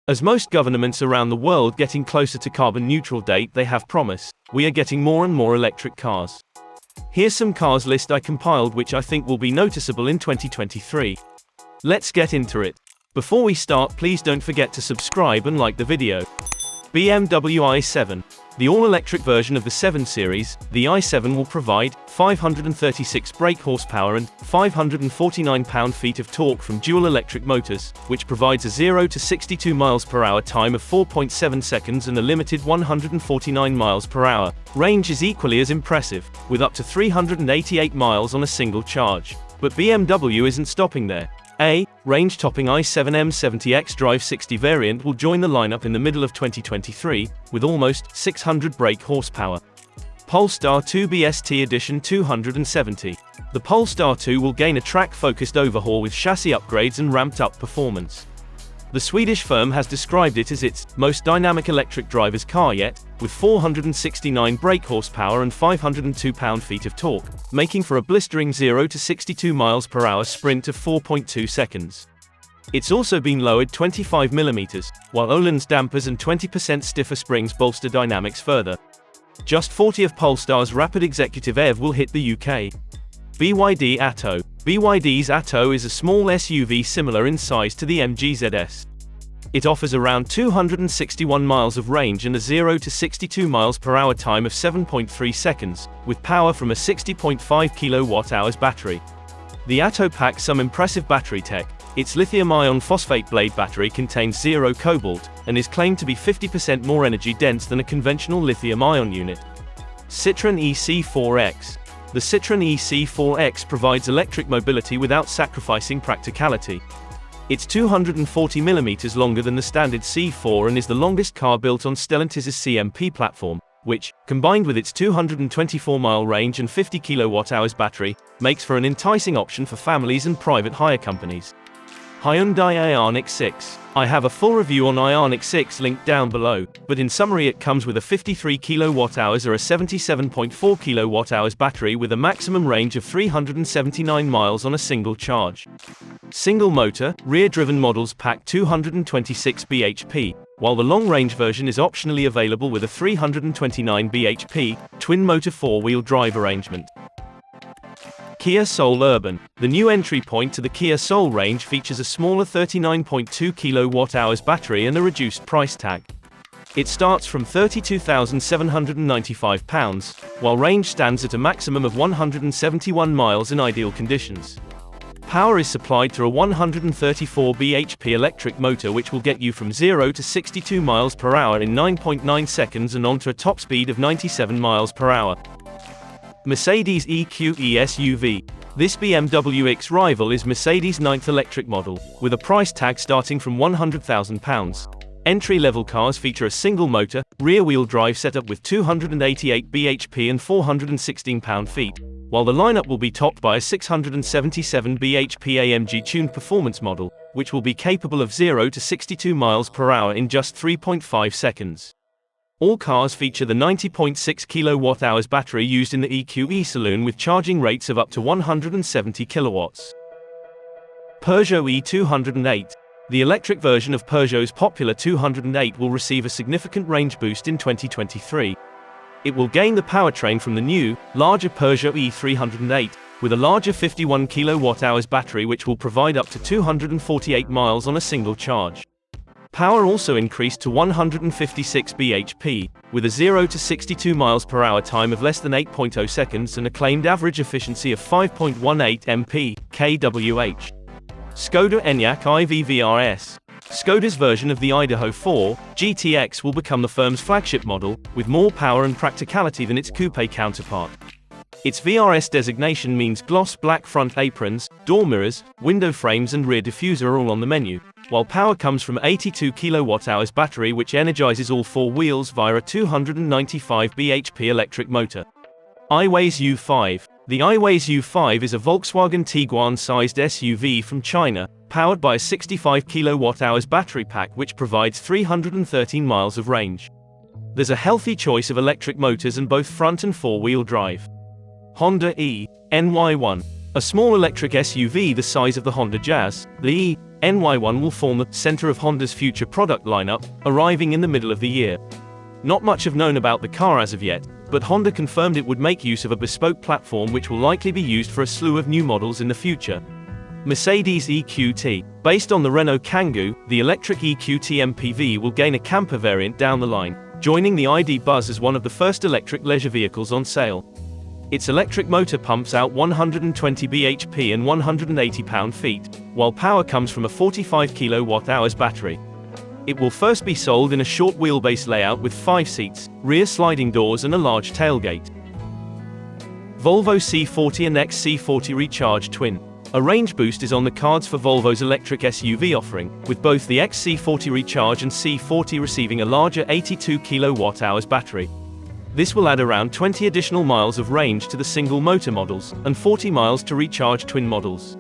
As most governments around the world getting closer to carbon neutral date they have promised, we are getting more and more electric cars. Here's some cars list I compiled which I think will be noticeable in 2023. Let's get into it. Before we start, please don't forget to subscribe and like the video. BMW i7. The all-electric version of the 7 Series, the i7 will provide 536 brake horsepower and 549 pound-feet of torque from dual electric motors, which provides a 0 to 62 miles per hour time of 4.7 seconds and a limited 149 miles per hour. Range is equally as impressive, with up to 388 miles on a single charge. But BMW isn't stopping there. A range-topping i7 M70 xDrive 60 variant will join the lineup in the middle of 2023, with almost 600 brake horsepower. Polestar 2 BST Edition 270. The Polestar 2 will gain a track-focused overhaul with chassis upgrades and ramped-up performance. The Swedish firm has described it as its most dynamic electric driver's car yet, with 469 brake horsepower and 502 pound-feet of torque, making for a blistering 0 to 62 miles per hour sprint of 4.2 seconds. It's also been lowered 25 mm, while Öhlins dampers and 20% stiffer springs bolster dynamics further. Just 40 of Polestar's rapid Executive EV will hit the UK. BYD Atto. BYD's Atto is a small SUV similar in size to the MG ZS. It offers around 261 miles of range and a 0 to 62 miles per hour time of 7.3 seconds, with power from a 60.5 kWh battery. The Atto packs some impressive battery tech. Its lithium-ion phosphate blade battery contains 0 cobalt, and is claimed to be 50% more energy dense than a conventional lithium-ion unit. Citroën EC4X. The Citroën EC4X provides electric mobility without sacrificing practicality. It's 240 mm longer than the standard C4 and is the longest car built on Stellantis' CMP platform, which, combined with its 224-mile range and 50 kWh battery, makes for an enticing option for families and private hire companies. Hyundai Ioniq 6. I have a full review on Ioniq 6 linked down below, but in summary it comes with a 53 kWh or a 77.4 kWh battery with a maximum range of 379 miles on a single charge. Single motor, rear-driven models pack 226 bhp, while the long-range version is optionally available with a 329 bhp, twin-motor four-wheel drive arrangement. Kia Soul Urban. The new entry point to the Kia Soul range features a smaller 39.2 kWh battery and a reduced price tag. It starts from £32,795, while range stands at a maximum of 171 miles in ideal conditions. Power is supplied through a 134 bhp electric motor which will get you from 0 to 62 miles per hour in 9.9 seconds and onto a top speed of 97 miles per hour. Mercedes EQE SUV. This BMW X rival is Mercedes' 9th electric model, with a price tag starting from £100,000. Entry-level cars feature a single motor, rear-wheel drive setup with 288 bhp and 416 pound-feet, while the lineup will be topped by a 677 bhp AMG-tuned performance model, which will be capable of 0 to 62 miles per hour in just 3.5 seconds. All cars feature the 90.6 kWh battery used in the EQE Saloon with charging rates of up to 170 kilowatts. Peugeot E208. The electric version of Peugeot's popular 208 will receive a significant range boost in 2023. It will gain the powertrain from the new, larger Peugeot E308, with a larger 51 kWh battery which will provide up to 248 miles on a single charge. Power also increased to 156 bhp, with a 0 to 62 miles per hour time of less than 8.0 seconds and a claimed average efficiency of 5.18 mpkWh. Skoda ENYAQ IV VRSThe. Skoda's version of the Idaho 4 GTX will become the firm's flagship model, with more power and practicality than its coupe counterpart. Its VRS designation means gloss black front aprons, door mirrors, window frames and rear diffuser are all on the menu, while power comes from 82 kWh battery which energizes all four wheels via a 295 bhp electric motor. AIWAYSBMW. The AIWAYSBMW is a Volkswagen Tiguan-sized SUV from China, powered by a 65 kWh battery pack which provides 313 miles of range. There's a healthy choice of electric motors in both front and four-wheel drive. Honda ENYAQ. A small electric SUV the size of the Honda Jazz, the NY1 will form the center of Honda's future product lineup, arriving in the middle of the year. Not much have known about the car as of yet, but Honda confirmed it would make use of a bespoke platform which will likely be used for a slew of new models in the future. Mercedes EQT. Based on the Renault Kangoo, the electric EQT MPV will gain a camper variant down the line, joining the ID Buzz as one of the first electric leisure vehicles on sale. Its electric motor pumps out 120 bhp and 180 pound-feet, while power comes from a 45 kWh battery. It will first be sold in a short wheelbase layout with 5 seats, rear sliding doors and a large tailgate. Volvo C40 and XC40 Recharge Twin. A range boost is on the cards for Volvo's electric SUV offering, with both the XC40 Recharge and C40 receiving a larger 82 kWh battery. This will add around 20 additional miles of range to the single motor models, and 40 miles to Recharge Twin models.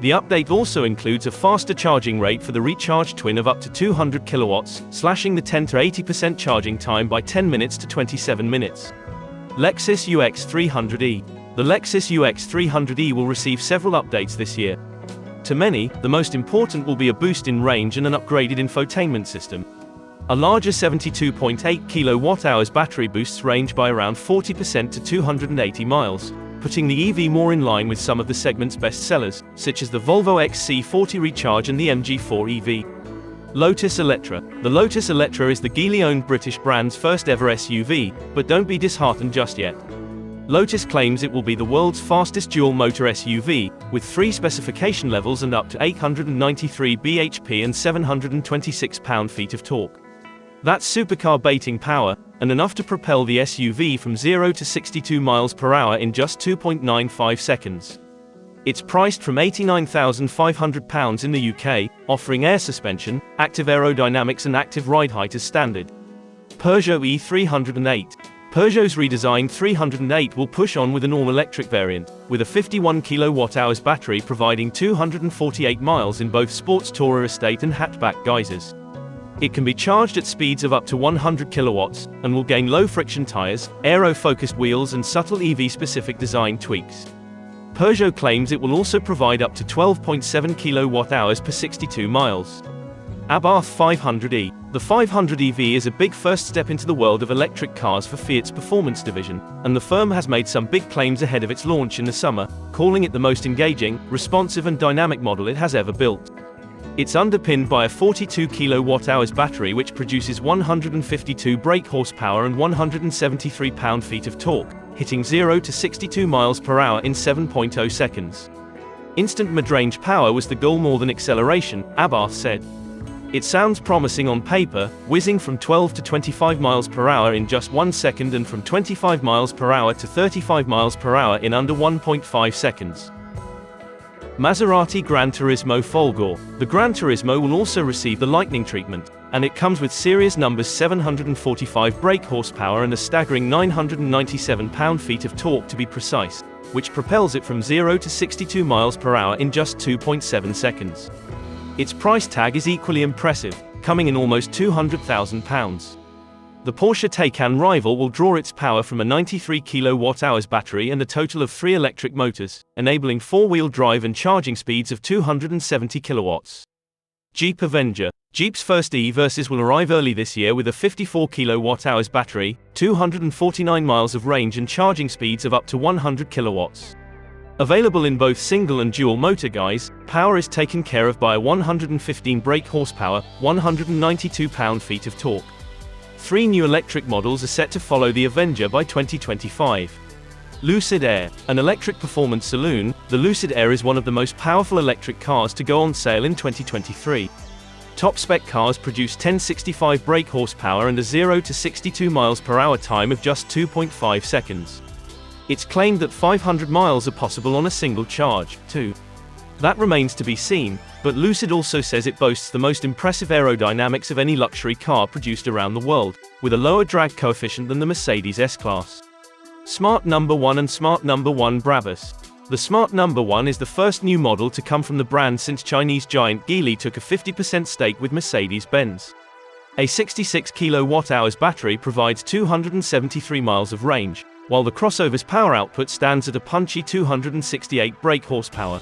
The update also includes a faster charging rate for the Recharge Twin of up to 200 kilowatts, slashing the 10 to 80% charging time by 10 minutes to 27 minutes. Lexus UX300e. The Lexus UX300e will receive several updates this year. To many, the most important will be a boost in range and an upgraded infotainment system. A larger 72.8 kWh battery boosts range by around 40% to 280 miles, putting the EV more in line with some of the segment's best sellers, such as the Volvo XC40 Recharge and the MG4 EV. Lotus Eletre. The Lotus Eletre is the Geely-owned British brand's first ever SUV, but don't be disheartened just yet. Lotus claims it will be the world's fastest dual-motor SUV, with 3 specification levels and up to 893 bhp and 726 pound-feet of torque. That's supercar baiting power, and enough to propel the SUV from 0 to 62 miles per hour in just 2.95 seconds. It's priced from £89,500 in the UK, offering air suspension, active aerodynamics and active ride height as standard. Peugeot E308. Peugeot's redesigned 308 will push on with an all-electric variant, with a 51 kWh battery providing 248 miles in both sports tourer estate and hatchback guises. It can be charged at speeds of up to 100 kilowatts, and will gain low-friction tires, aero-focused wheels and subtle EV-specific design tweaks. Peugeot claims it will also provide up to 12.7 kWh per 62 miles. Abarth 500e. The 500 EV is a big first step into the world of electric cars for Fiat's performance division, and the firm has made some big claims ahead of its launch in the summer, calling it the most engaging, responsive and dynamic model it has ever built. It's underpinned by a 42 kWh battery which produces 152 brake horsepower and 173 pound-feet of torque, hitting 0 to 62 miles per hour in 7.0 seconds. Instant mid-range power was the goal more than acceleration, Abarth said. It sounds promising on paper, whizzing from 12 to 25 miles per hour in just 1 second and from 25 miles per hour to 35 miles per hour in under 1.5 seconds. Maserati Gran Turismo Folgore. The Gran Turismo will also receive the Lightning treatment, and it comes with series numbers 745 brake horsepower and a staggering 997 pound-feet of torque to be precise, which propels it from 0 to 62 miles per hour in just 2.7 seconds. Its price tag is equally impressive, coming in almost £200,000. The Porsche Taycan rival will draw its power from a 93 kWh battery and a total of 3 electric motors, enabling 4-wheel drive and charging speeds of 270 kilowatts. Jeep Avenger. Jeep's first EVs will arrive early this year with a 54 kWh battery, 249 miles of range and charging speeds of up to 100 kilowatts. Available in both single and dual motor guise, power is taken care of by a 115 brake horsepower, 192 pound-feet of torque. 3 new electric models are set to follow the Avenger by 2025. Lucid Air. An electric performance saloon, the Lucid Air is one of the most powerful electric cars to go on sale in 2023. Top-spec cars produce 1065 brake horsepower and a 0 to 62 miles per hour time of just 2.5 seconds. It's claimed that 500 miles are possible on a single charge, too. That remains to be seen, but Lucid also says it boasts the most impressive aerodynamics of any luxury car produced around the world, with a lower drag coefficient than the Mercedes S-Class. Smart No. 1 and Smart No. 1 Brabus. The Smart No. 1 is the first new model to come from the brand since Chinese giant Geely took a 50% stake with Mercedes-Benz. A 66 kWh battery provides 273 miles of range, while the crossover's power output stands at a punchy 268 brake horsepower.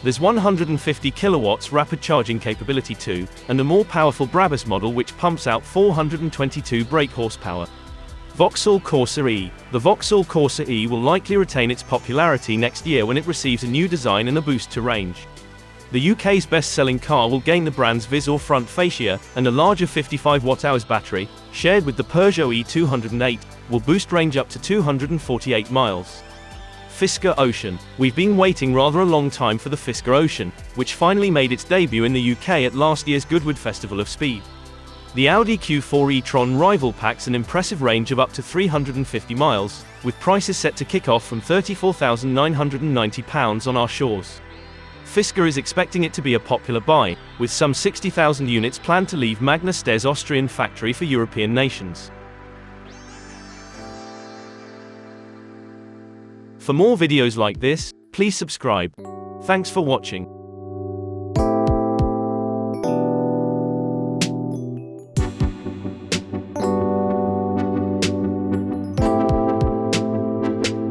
There's 150 kilowatts rapid charging capability too, and a more powerful Brabus model which pumps out 422 brake horsepower. Vauxhall Corsa E. The Vauxhall Corsa E will likely retain its popularity next year when it receives a new design and a boost to range. The UK's best-selling car will gain the brand's vis or front fascia, and a larger 55 watt-hours battery, shared with the Peugeot E208, will boost range up to 248 miles. FISKER Ocean. We've been waiting rather a long time for the FISKER Ocean, which finally made its debut in the UK at last year's Goodwood Festival of Speed. The Audi Q4 e-tron rival packs an impressive range of up to 350 miles, with prices set to kick off from £34,990 on our shores. FISKER is expecting it to be a popular buy, with some 60,000 units planned to leave VRSThe's Austrian factory for European nations. For more videos like this, please subscribe. Thanks for watching.